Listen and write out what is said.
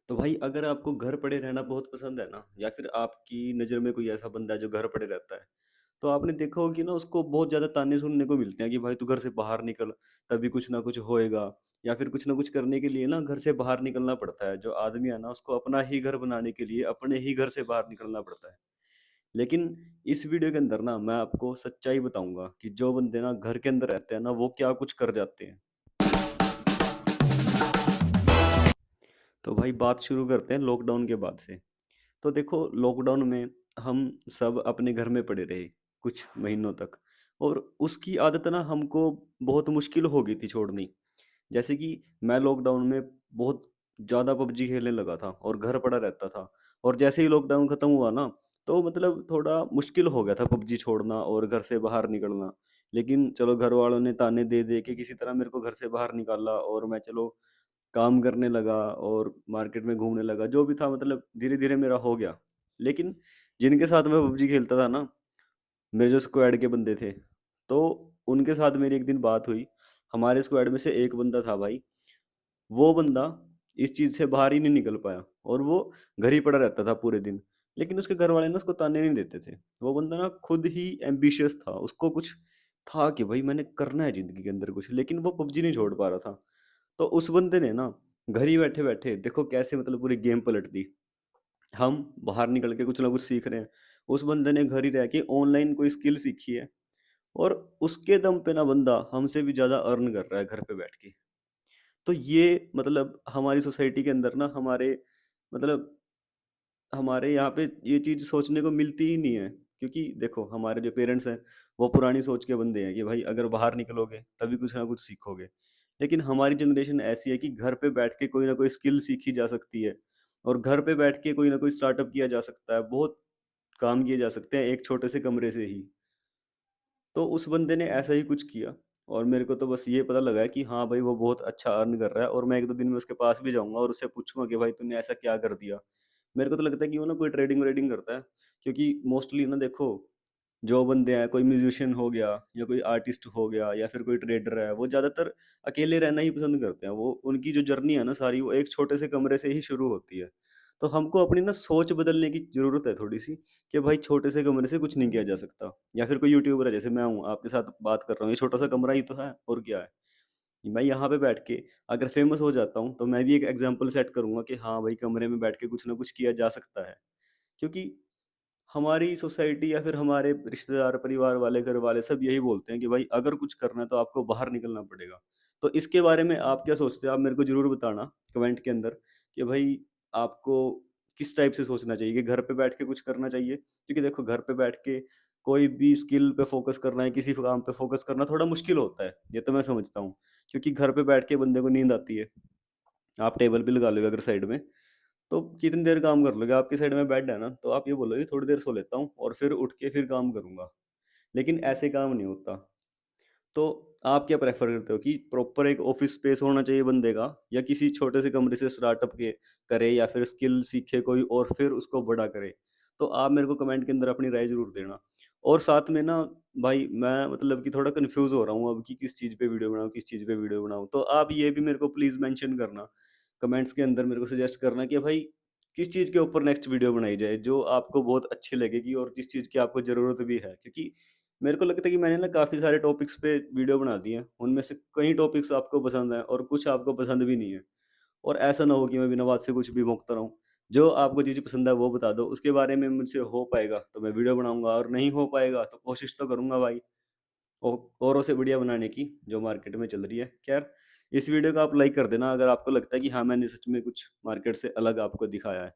तो भाई अगर आपको घर पड़े रहना बहुत पसंद है ना या फिर आपकी नज़र में कोई ऐसा बंदा है जो घर पड़े रहता है, तो आपने देखा होगा कि ना उसको बहुत ज़्यादा ताने सुनने को मिलते हैं कि भाई तू घर से बाहर निकल, तभी कुछ ना कुछ होएगा। या फिर कुछ ना कुछ करने के लिए ना घर से बाहर निकलना पड़ता है। जो आदमी है ना उसको अपना ही घर बनाने के लिए अपने ही घर से बाहर निकलना पड़ता है। लेकिन इस वीडियो के अंदर ना मैं आपको सच्चाई बताऊँगा कि जो बंदे ना घर के अंदर रहते हैं ना वो क्या कुछ कर जाते हैं। तो भाई बात शुरू करते हैं लॉकडाउन के बाद से। तो देखो लॉकडाउन में हम सब अपने घर में पड़े रहे कुछ महीनों तक और उसकी आदत ना हमको बहुत मुश्किल हो गई थी छोड़नी। जैसे कि मैं लॉकडाउन में बहुत ज़्यादा पबजी खेलने लगा था और घर पड़ा रहता था और जैसे ही लॉकडाउन खत्म हुआ ना तो मतलब थोड़ा मुश्किल हो गया था पबजी छोड़ना और घर से बाहर निकलना। लेकिन चलो घर वालों ने ताने दे दे के किसी तरह मेरे को घर से बाहर निकाला और मैं चलो काम करने लगा और मार्केट में घूमने लगा, जो भी था मतलब धीरे-धीरे मेरा हो गया। लेकिन जिनके साथ मैं पबजी खेलता था ना, मेरे जो स्क्वाड के बंदे थे, तो उनके साथ मेरी एक दिन बात हुई। हमारे स्क्वाड में से एक बंदा था भाई, वो बंदा इस चीज़ से बाहर ही नहीं निकल पाया और वो घर ही पड़ा रहता था पूरे दिन। लेकिन उसके घरवाले ना उसको ताने नहीं देते थे। वो बंदा ना खुद ही एम्बिशियस था, उसको कुछ था कि भाई मैंने करना है ज़िंदगी के अंदर कुछ, लेकिन वो पबजी नहीं छोड़ पा रहा था। तो उस बंदे ने ना घर ही बैठे-बैठे देखो कैसे मतलब पूरी गेम पलट दी। हम बाहर निकल के कुछ ना कुछ सीख रहे हैं। उस बंदे ने घर ही रह के ऑनलाइन कोई स्किल सीखी है और उसके दम पे ना बंदा हमसे भी ज़्यादा अर्न कर रहा है घर पे बैठ के। तो ये मतलब हमारी सोसाइटी के अंदर ना मतलब हमारे यहाँ पे ये चीज़ सोचने को मिलती ही नहीं है। क्योंकि देखो हमारे जो पेरेंट्स हैं, वो पुरानी सोच के बंदे हैं कि भाई अगर बाहर निकलोगे तभी कुछ ना कुछ सीखोगे। लेकिन हमारी जनरेशन ऐसी है कि घर पे बैठ के कोई ना कोई स्किल सीखी जा सकती है और घर पे बैठ के कोई ना कोई स्टार्टअप किया जा सकता है। बहुत काम किए जा सकते हैं एक छोटे से कमरे से ही। तो उस बंदे ने ऐसा ही कुछ किया और मेरे को तो बस ये पता लगा है कि हाँ भाई वो बहुत अच्छा अर्न कर रहा है और मैं 1-2 दिन में उसके पास भी जाऊँगा और उससे पूछूँगा कि भाई तूने ऐसा क्या कर दिया? मेरे को तो लगता है कि वो ना कोई ट्रेडिंग-व्रेडिंग करता है क्योंकि मोस्टली ना देखो, जो बंदे हैं कोई म्यूज़िशियन हो गया या कोई आर्टिस्ट हो गया या फिर कोई ट्रेडर है, वो ज़्यादातर अकेले रहना ही पसंद करते हैं। वो उनकी जो जर्नी है ना सारी वो एक छोटे से कमरे से ही शुरू होती है। तो हमको अपनी ना सोच बदलने की ज़रूरत है थोड़ी-सी कि भाई छोटे से कमरे से कुछ नहीं किया जा सकता। या फिर कोई यूट्यूबर है जैसे मैं हूँ, आपके साथ बात कर रहा हूँ, ये छोटा-सा कमरा ही तो है और क्या है। मैं यहाँ पे बैठ के अगर फ़ेमस हो जाता हूँ, तो मैं भी एक एग्ज़ाम्पल सेट करूँगा कि हाँ भाई, कमरे में बैठ के कुछ ना कुछ किया जा सकता है। क्योंकि हमारी सोसाइटी या फिर हमारे रिश्तेदार, परिवार वाले, घर वाले सब यही बोलते हैं कि भाई अगर कुछ करना है तो आपको बाहर निकलना पड़ेगा। तो इसके बारे में आप क्या सोचते हैं? आप मेरे को ज़रूर बताना कमेंट के अंदर कि भाई आपको किस टाइप से सोचना चाहिए कि घर पे बैठ के कुछ करना चाहिए? क्योंकि देखो घर पे बैठ के कोई भी स्किल पे फ़ोकस करना है, किसी काम पे फ़ोकस करना थोड़ा मुश्किल होता है, ये तो मैं समझता हूँ। क्योंकि घर पे बैठ के बंदे को नींद आती है। आप टेबल भी लगा लोगे अगर साइड में, तो कितनी देर काम कर लोगे? आपकी साइड में बेड है ना, तो आप ये बोलोगे थोड़ी देर सो लेता हूँ और फिर उठ के फिर काम करूँगा। लेकिन ऐसे काम नहीं होता। तो आप क्या प्रेफ़र करते हो कि प्रॉपर एक ऑफ़िस स्पेस होना चाहिए बंदे का या किसी छोटे से कमरे से स्टार्टअप के करे या फिर स्किल सीखे कोई और फिर उसको बड़ा करे? तो आप मेरे को कमेंट के अंदर अपनी राय ज़रूर देना। और साथ में ना भाई मैं मतलब कि थोड़ा कन्फ्यूज़ हो रहा हूँ अब कि किस चीज़ पे वीडियो बनाऊँ, किस चीज़ पे वीडियो बनाऊँ? तो आप ये भी मेरे को प्लीज़ मेंशन करना, कमेंट्स के अंदर मेरे को सजेस्ट करना कि भाई किस चीज़ के ऊपर नेक्स्ट वीडियो बनाई जाए, जो आपको बहुत अच्छी लगेगी और जिस चीज़ की आपको ज़रूरत भी है। क्योंकि मेरे को लगता है कि मैंने ना काफ़ी सारे टॉपिक्स पे वीडियो बना दी हैं, उनमें से कई टॉपिक्स आपको पसंद हैं और कुछ आपको पसंद भी नहीं है। और ऐसा ना हो कि मैं बिना बात से कुछ भी बौंकता रहूँ। जो आपको चीज़ पसंद है वो बता दो, उसके बारे में मुझसे हो पाएगा तो मैं वीडियो बनाऊँगा और नहीं हो पाएगा तो कोशिश तो करूँगा भाई औ औरों से बढ़िया बनाने की, जो मार्केट में चल रही है। ख़ैर इस वीडियो को आप लाइक कर देना अगर आपको लगता है कि हाँ, मैंने सच में कुछ मार्केट से अलग आपको दिखाया है।